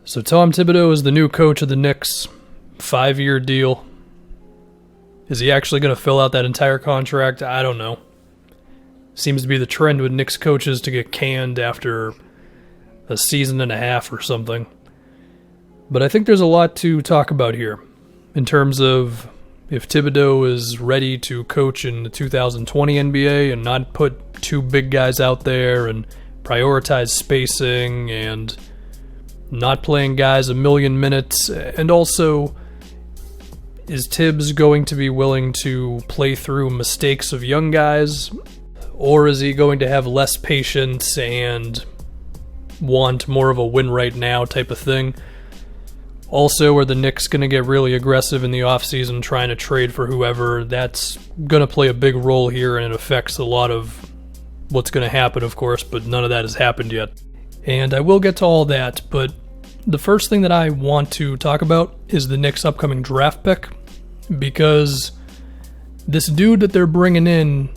So Tom Thibodeau is the new coach of the Knicks. 5-year deal. Is he actually going to fill out that entire contract? I don't know. Seems to be the trend with Knicks coaches to get canned after a season and a half or something. But I think there's a lot to talk about here in terms of if Thibodeau is ready to coach in the 2020 NBA and not put two big guys out there and prioritize spacing and not playing guys a million minutes. And also, is Tibbs going to be willing to play through mistakes of young guys? Or is he going to have less patience and want more of a win right now type of thing? Also, are the Knicks going to get really aggressive in the offseason trying to trade for whoever? That's going to play a big role here, and it affects a lot of what's going to happen, of course, but none of that has happened yet. And I will get to all that, but the first thing that I want to talk about is the Knicks' upcoming draft pick, because this dude that they're bringing in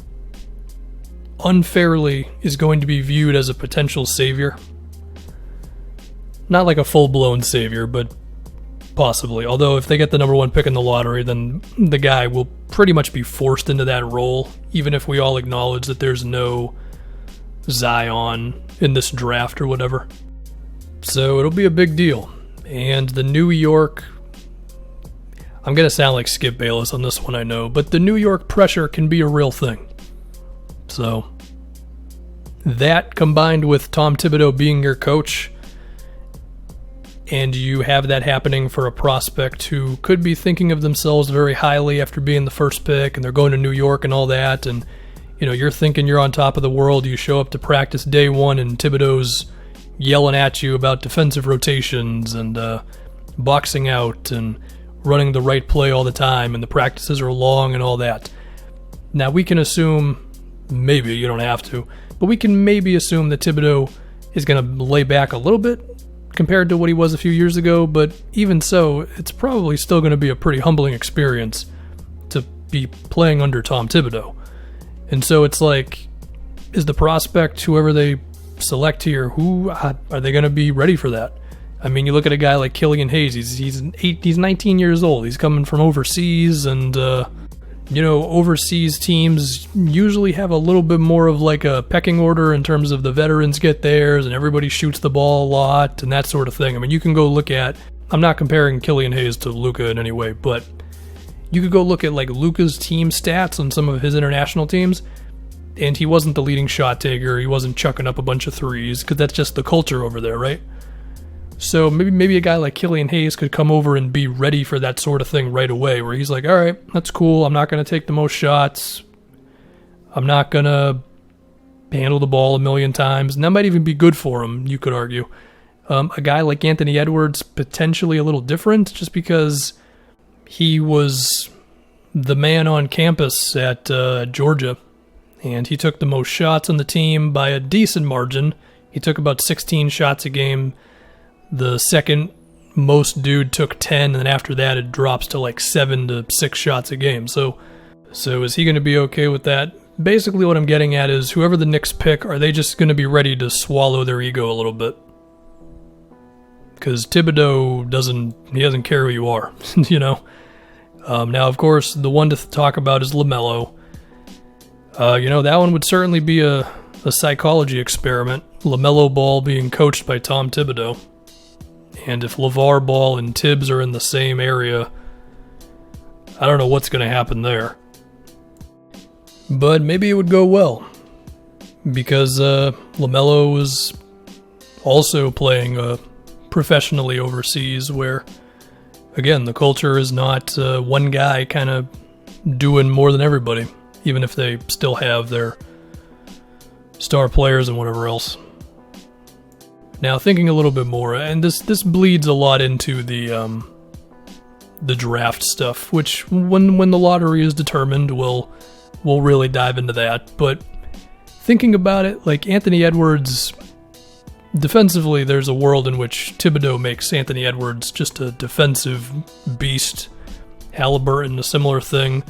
unfairly is going to be viewed as a potential savior. Not like a full-blown savior, but possibly. Although if they get the number one pick in the lottery, then the guy will pretty much be forced into that role, even if we all acknowledge that there's no Zion in this draft or whatever. So it'll be a big deal. And the New York... I'm going to sound like Skip Bayless on this one, I know, but the New York pressure can be a real thing. So that combined with Tom Thibodeau being your coach, and you have that happening for a prospect who could be thinking of themselves very highly after being the first pick, and they're going to New York and all that, and you're thinking you're on top of the world. You show up to practice day one, and Thibodeau's yelling at you about defensive rotations and boxing out and running the right play all the time, and the practices are long and all that. Now, we can assume, maybe, you don't have to, but we can maybe assume that Thibodeau is going to lay back a little bit compared to what he was a few years ago, but even so, it's probably still going to be a pretty humbling experience to be playing under Tom Thibodeau. And so it's like, is the prospect, whoever they select here, who are they going to be ready for that? I mean, you look at a guy like Killian Hayes, he's 19 years old, he's coming from overseas, and overseas teams usually have a little bit more of like a pecking order in terms of the veterans get theirs and everybody shoots the ball a lot and that sort of thing. I mean, you can go look at, I'm not comparing Killian Hayes to Luka in any way, but you could go look at like Luka's team stats on some of his international teams, and he wasn't the leading shot taker. He wasn't chucking up a bunch of threes because that's just the culture over there, right? So maybe a guy like Killian Hayes could come over and be ready for that sort of thing right away, where he's like, all right, that's cool. I'm not going to take the most shots. I'm not going to handle the ball a million times. And that might even be good for him, you could argue. A guy like Anthony Edwards, potentially a little different, just because he was the man on campus at Georgia, and he took the most shots on the team by a decent margin. He took about 16 shots a game. The second most dude took 10, and then after that it drops to like 7 to 6 shots a game. So is he going to be okay with that? Basically what I'm getting at is whoever the Knicks pick, are they just going to be ready to swallow their ego a little bit? Because Thibodeau doesn't care who you are, Now, of course, the one to talk about is LaMelo. That one would certainly be a psychology experiment. LaMelo Ball being coached by Tom Thibodeau. And if LeVar Ball and Tibbs are in the same area, I don't know what's going to happen there. But maybe it would go well, because LaMelo was also playing professionally overseas, where, again, the culture is not one guy kind of doing more than everybody, even if they still have their star players and whatever else. Now, thinking a little bit more, and this bleeds a lot into the draft stuff, which when the lottery is determined, we'll really dive into that. But thinking about it, like Anthony Edwards, defensively, there's a world in which Thibodeau makes Anthony Edwards just a defensive beast. Halliburton, a similar thing.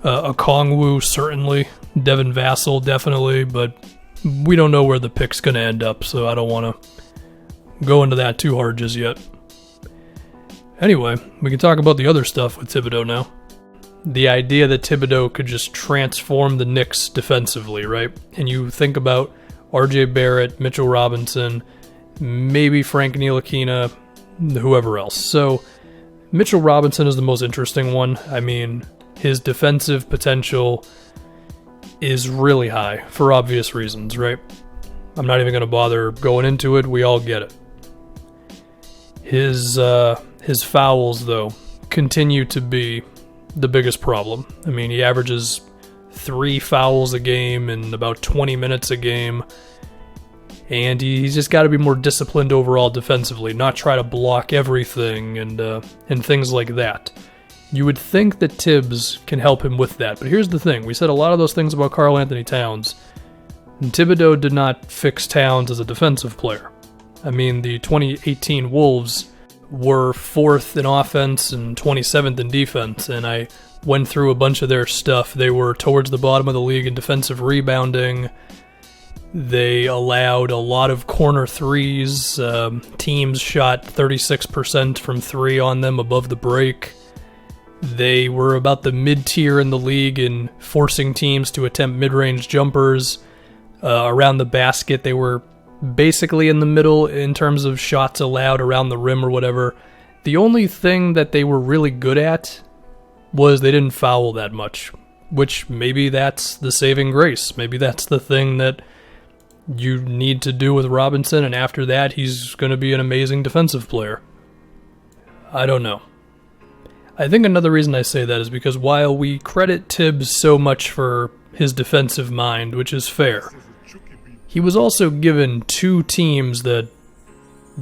Okongwu, certainly. Devin Vassell, definitely, but we don't know where the pick's going to end up, so I don't want to go into that too hard just yet. Anyway, we can talk about the other stuff with Thibodeau now. The idea that Thibodeau could just transform the Knicks defensively, right? And you think about RJ Barrett, Mitchell Robinson, maybe Frank Ntilikina, whoever else. So Mitchell Robinson is the most interesting one. I mean, his defensive potential is really high for obvious reasons, right? I'm not even going to bother going into it. We all get it. His fouls, though, continue to be the biggest problem. I mean, he averages 3 fouls a game in about 20 minutes a game, and he's just got to be more disciplined overall defensively, not try to block everything and things like that. You would think that Tibbs can help him with that, but here's the thing. We said a lot of those things about Karl Anthony Towns, and Thibodeau did not fix Towns as a defensive player. I mean, the 2018 Wolves were 4th in offense and 27th in defense, and I went through a bunch of their stuff. They were towards the bottom of the league in defensive rebounding. They allowed a lot of corner threes. Teams shot 36% from 3 on them above the break. They were about the mid-tier in the league in forcing teams to attempt mid-range jumpers. Around the basket, they were basically in the middle in terms of shots allowed around the rim or whatever. The only thing that they were really good at was they didn't foul that much, which maybe that's the saving grace. Maybe that's the thing that you need to do with Robinson, and after that, he's going to be an amazing defensive player. I don't know. I think another reason I say that is because while we credit Tibbs so much for his defensive mind, which is fair, he was also given 2 teams that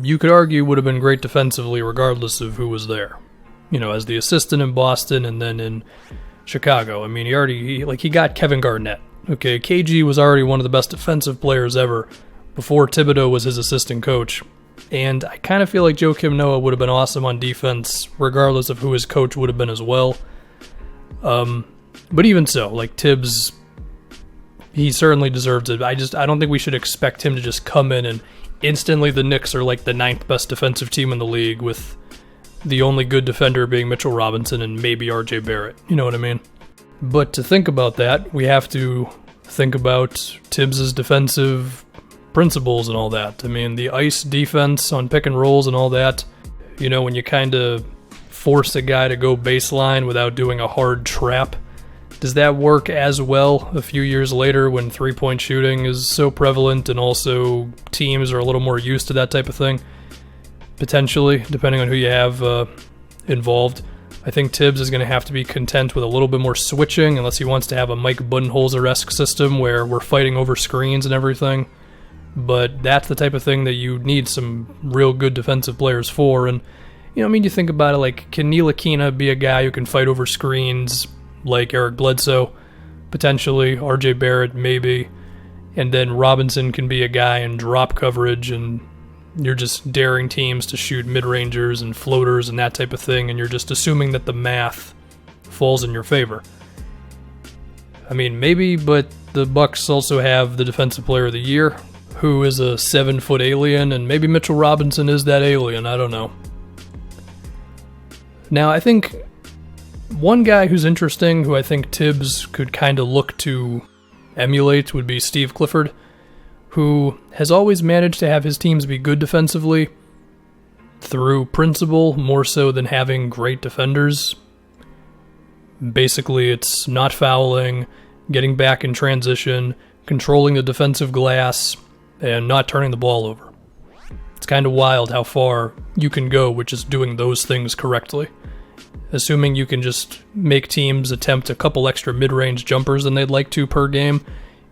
you could argue would have been great defensively regardless of who was there. You know, as the assistant in Boston and then in Chicago. I mean, he got Kevin Garnett. Okay, KG was already one of the best defensive players ever before Thibodeau was his assistant coach. And I kind of feel like Joakim Noah would have been awesome on defense regardless of who his coach would have been as well. But even so, like Tibbs, he certainly deserves it. I don't think we should expect him to just come in and instantly the Knicks are like the 9th best defensive team in the league with the only good defender being Mitchell Robinson and maybe RJ Barrett. You know what I mean? But to think about that, we have to think about Tibbs' defensive principles and all that. I mean, the ice defense on pick and rolls and all that, you know, when you kind of force a guy to go baseline without doing a hard trap, does that work as well a few years later when three-point shooting is so prevalent and also teams are a little more used to that type of thing? Potentially, depending on who you have involved. I think Tibbs is going to have to be content with a little bit more switching unless he wants to have a Mike Budenholzer-esque system where we're fighting over screens and everything. But that's the type of thing that you need some real good defensive players for. And, you know, I mean, you think about it, like, can Ntilikina be a guy who can fight over screens like Eric Bledsoe? Potentially. RJ Barrett, maybe. And then Robinson can be a guy in drop coverage, and you're just daring teams to shoot mid-rangers and floaters and that type of thing, and you're just assuming that the math falls in your favor. I mean, maybe, but the Bucks also have the Defensive Player of the Year, who is a 7-foot alien, and maybe Mitchell Robinson is that alien, I don't know. Now, I think one guy who's interesting, who I think Tibbs could kind of look to emulate, would be Steve Clifford, who has always managed to have his teams be good defensively through principle, more so than having great defenders. Basically, it's not fouling, getting back in transition, controlling the defensive glass, and not turning the ball over. It's kind of wild how far you can go with just doing those things correctly. Assuming you can just make teams attempt a couple extra mid-range jumpers than they'd like to per game,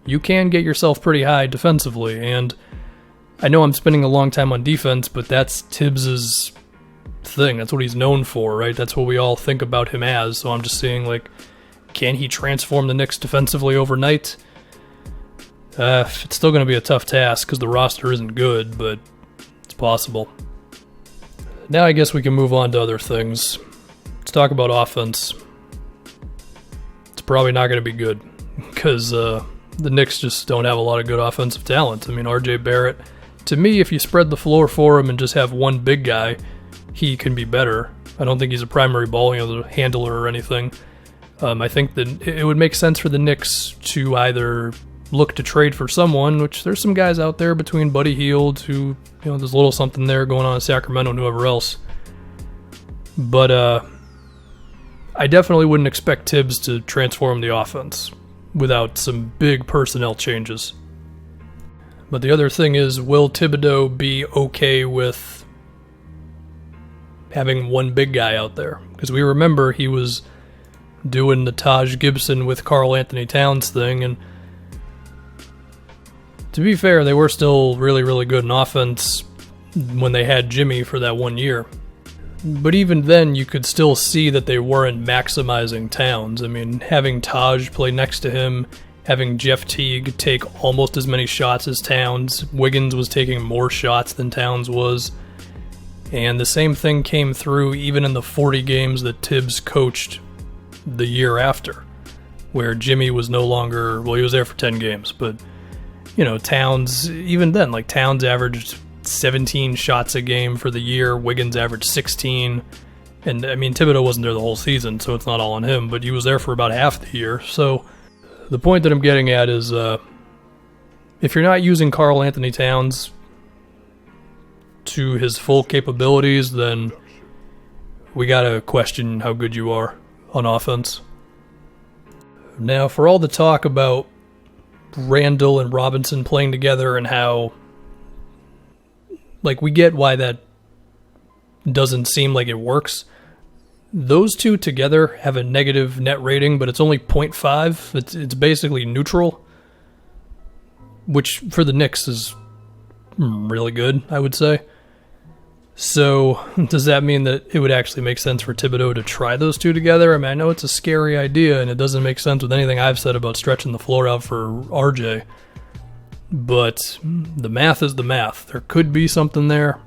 you can get yourself pretty high defensively. And I know I'm spending a long time on defense, but that's Tibbs's thing. That's what he's known for, right? That's what we all think about him as. So I'm just saying, like, can he transform the Knicks defensively overnight? It's still going to be a tough task because the roster isn't good, but it's possible. Now I guess we can move on to other things. Let's talk about offense. It's probably not going to be good because the Knicks just don't have a lot of good offensive talent. I mean, RJ Barrett to me, if you spread the floor for him and just have one big guy, he can be better. I don't think he's a primary ball handler or anything. I think that it would make sense for the Knicks to either look to trade for someone, which there's some guys out there between Buddy Hield, who, there's a little something there going on in Sacramento and whoever else. But I definitely wouldn't expect Tibbs to transform the offense without some big personnel changes. But the other thing is, will Thibodeau be okay with having one big guy out there? Because we remember he was doing the Taj Gibson with Karl Anthony Towns thing, and to be fair, they were still really, really good in offense when they had Jimmy for that 1 year. But even then, you could still see that they weren't maximizing Towns. I mean, having Taj play next to him, having Jeff Teague take almost as many shots as Towns, Wiggins was taking more shots than Towns was, and the same thing came through even in the 40 games that Tibbs coached the year after, where Jimmy was no longer, well, he was there for 10 games, but, Towns, even then, Towns averaged 17 shots a game for the year, Wiggins averaged 16, and, Thibodeau wasn't there the whole season, so it's not all on him, but he was there for about half the year. So the point that I'm getting at is, if you're not using Karl Anthony Towns to his full capabilities, then we gotta question how good you are on offense. Now, for all the talk about Randall and Robinson playing together and how, we get why that doesn't seem like it works. Those two together have a negative net rating, but it's only 0.5. It's basically neutral, which for the Knicks is really good, I would say. So, does that mean that it would actually make sense for Thibodeau to try those two together? I know it's a scary idea, and it doesn't make sense with anything I've said about stretching the floor out for RJ. But the math is the math. There could be something there.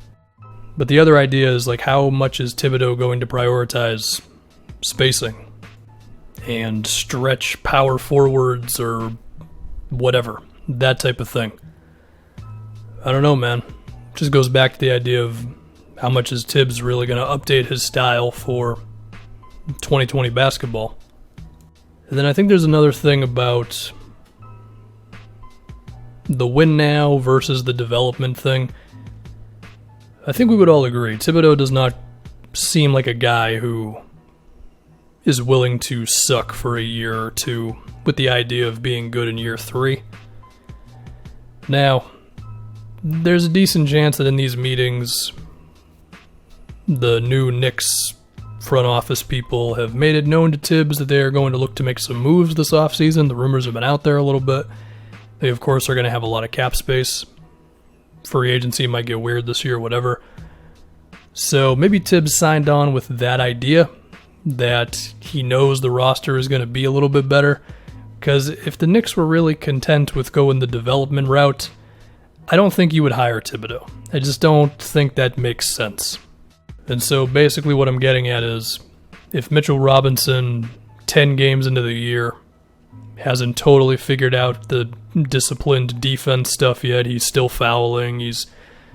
But the other idea is, how much is Thibodeau going to prioritize spacing and stretch power forwards or whatever, that type of thing. I don't know, man. It just goes back to the idea of how much is Tibbs really going to update his style for 2020 basketball. And then I think there's another thing about the win now versus the development thing. I think we would all agree, Thibodeau does not seem like a guy who is willing to suck for a year or two with the idea of being good in year 3. Now, there's a decent chance that in these meetings, the new Knicks front office people have made it known to Tibbs that they are going to look to make some moves this offseason. The rumors have been out there a little bit. They, of course, are going to have a lot of cap space. Free agency might get weird this year, whatever. So maybe Tibbs signed on with that idea, that he knows the roster is going to be a little bit better. Because if the Knicks were really content with going the development route, I don't think you would hire Thibodeau. I just don't think that makes sense. And so basically what I'm getting at is, if Mitchell Robinson, 10 games into the year, hasn't totally figured out the disciplined defense stuff yet, he's still fouling, he's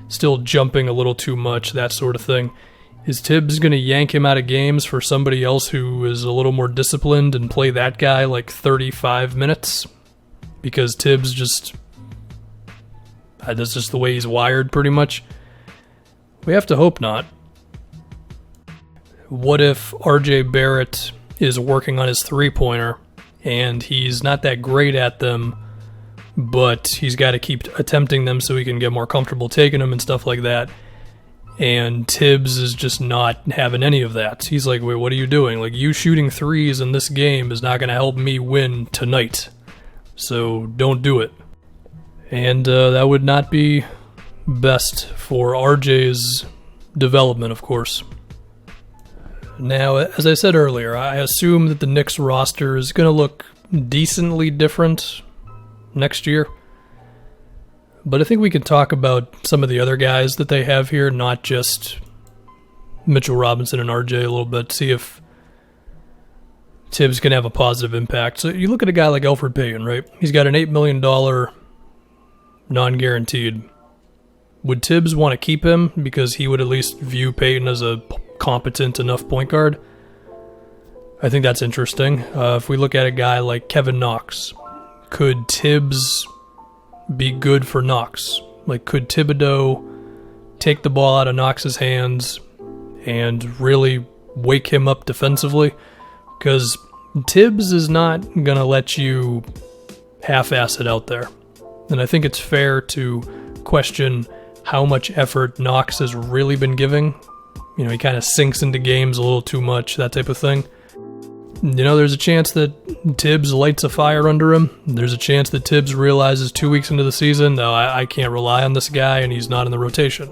still jumping a little too much, that sort of thing, is Tibbs going to yank him out of games for somebody else who is a little more disciplined and play that guy 35 minutes? Because Tibbs that's just the way he's wired, pretty much. We have to hope not. What if RJ Barrett is working on his three-pointer and he's not that great at them, but he's got to keep attempting them so he can get more comfortable taking them and stuff like that, and Tibbs is just not having any of that? He's like, wait, what are you doing? You shooting threes in this game is not going to help me win tonight, so don't do it. And that would not be best for RJ's development, of course. Now, as I said earlier, I assume that the Knicks roster is going to look decently different next year. But I think we can talk about some of the other guys that they have here, not just Mitchell Robinson and RJ a little bit, see if Tibbs can have a positive impact. So you look at a guy like Elfrid Payton, right? He's got an $8 million non-guaranteed Would Tibbs want to keep him because he would at least view Peyton as a competent enough point guard? I think that's interesting. If we look at a guy like Kevin Knox, could Tibbs be good for Knox? Like, could Thibodeau take the ball out of Knox's hands and really wake him up defensively? Because Tibbs is not going to let you half-ass it out there. And I think it's fair to question how much effort Knox has really been giving. You know, he kind of sinks into games a little too much, that type of thing. You know, there's a chance that Tibbs lights a fire under him. There's a chance that Tibbs realizes 2 weeks into the season, no, I can't rely on this guy, and he's not in the rotation.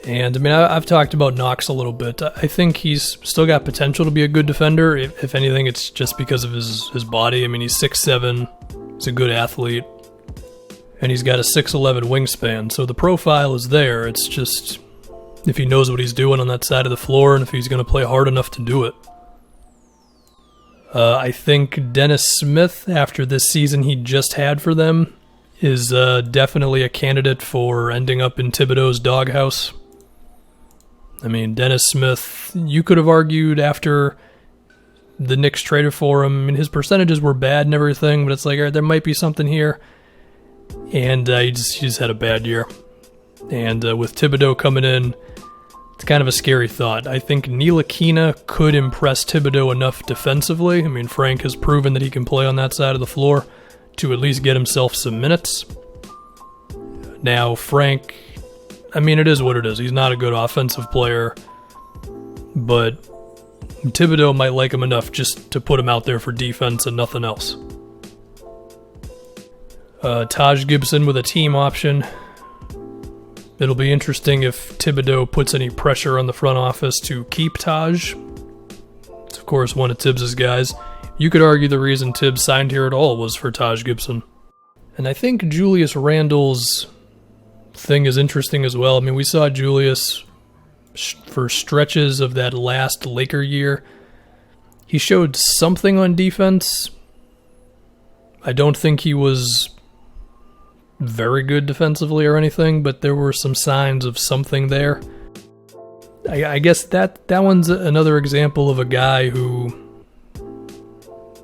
And, I mean, I've talked about Knox a little bit. I think he's still got potential to be a good defender. If anything, it's just because of his body. I mean, he's 6'7", he's a good athlete, and he's got a 6'11" wingspan. So the profile is there. It's just if he knows what he's doing on that side of the floor and if he's going to play hard enough to do it. I think Dennis Smith, after this season he just had for them, is definitely a candidate for ending up in Thibodeau's doghouse. I mean, Dennis Smith, you could have argued after the Knicks traded for him, I mean, his percentages were bad and everything, but it's like, all right, there might be something here. And he just had a bad year. And with Thibodeau coming in, it's kind of a scary thought. I think Ntilikina could impress Thibodeau enough defensively. I mean, Frank has proven that he can play on that side of the floor to at least get himself some minutes. Now, Frank, I mean, it is what it is. He's not a good offensive player, but Thibodeau might like him enough just to put him out there for defense and nothing else. Taj Gibson with a team option. It'll be interesting if Thibodeau puts any pressure on the front office to keep Taj. It's, of course, one of Tibbs' guys. You could argue the reason Tibbs signed here at all was for Taj Gibson. And I think Julius Randle's thing is interesting as well. I mean, we saw Julius for stretches of that last Laker year. He showed something on defense. I don't think he was very good defensively or anything, but there were some signs of something there. I guess that one's another example of a guy who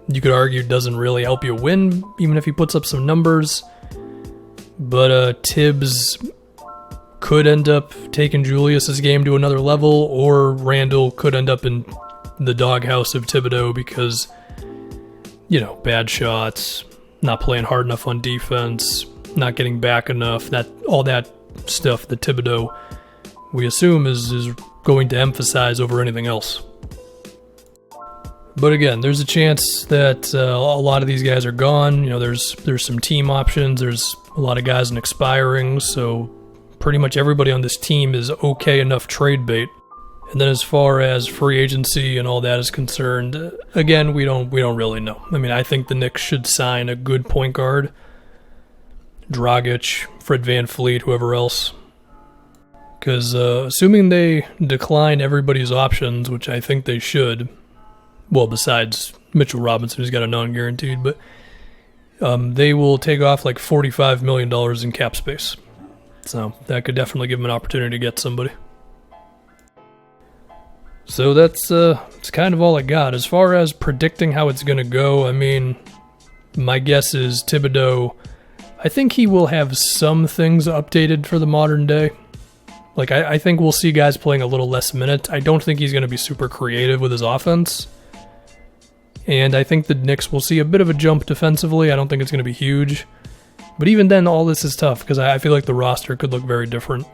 you could argue doesn't really help you win, even if he puts up some numbers. But Tibbs could end up taking Julius's game to another level, or Randall could end up in the doghouse of Thibodeau because, you know, bad shots, not playing hard enough on defense, not getting back enough, all that stuff that Thibodeau, we assume, is going to emphasize over anything else. But again, there's a chance that a lot of these guys are gone. You know, there's some team options. There's a lot of guys in expiring, so pretty much everybody on this team is okay enough trade bait. And then as far as free agency and all that is concerned, again, we don't really know. I mean, I think the Knicks should sign a good point guard. Dragic, Fred VanVleet, whoever else. Because assuming they decline everybody's options, which I think they should, well, besides Mitchell Robinson, who's got a non-guaranteed, but they will take off like $45 million in cap space. So that could definitely give them an opportunity to get somebody. So that's kind of all I got. As far as predicting how it's going to go, I mean, my guess is Thibodeau, I think he will have some things updated for the modern day. Like, I think we'll see guys playing a little less minutes. I don't think he's going to be super creative with his offense. And I think the Knicks will see a bit of a jump defensively. I don't think it's going to be huge. But even then, all this is tough because I feel like the roster could look very different.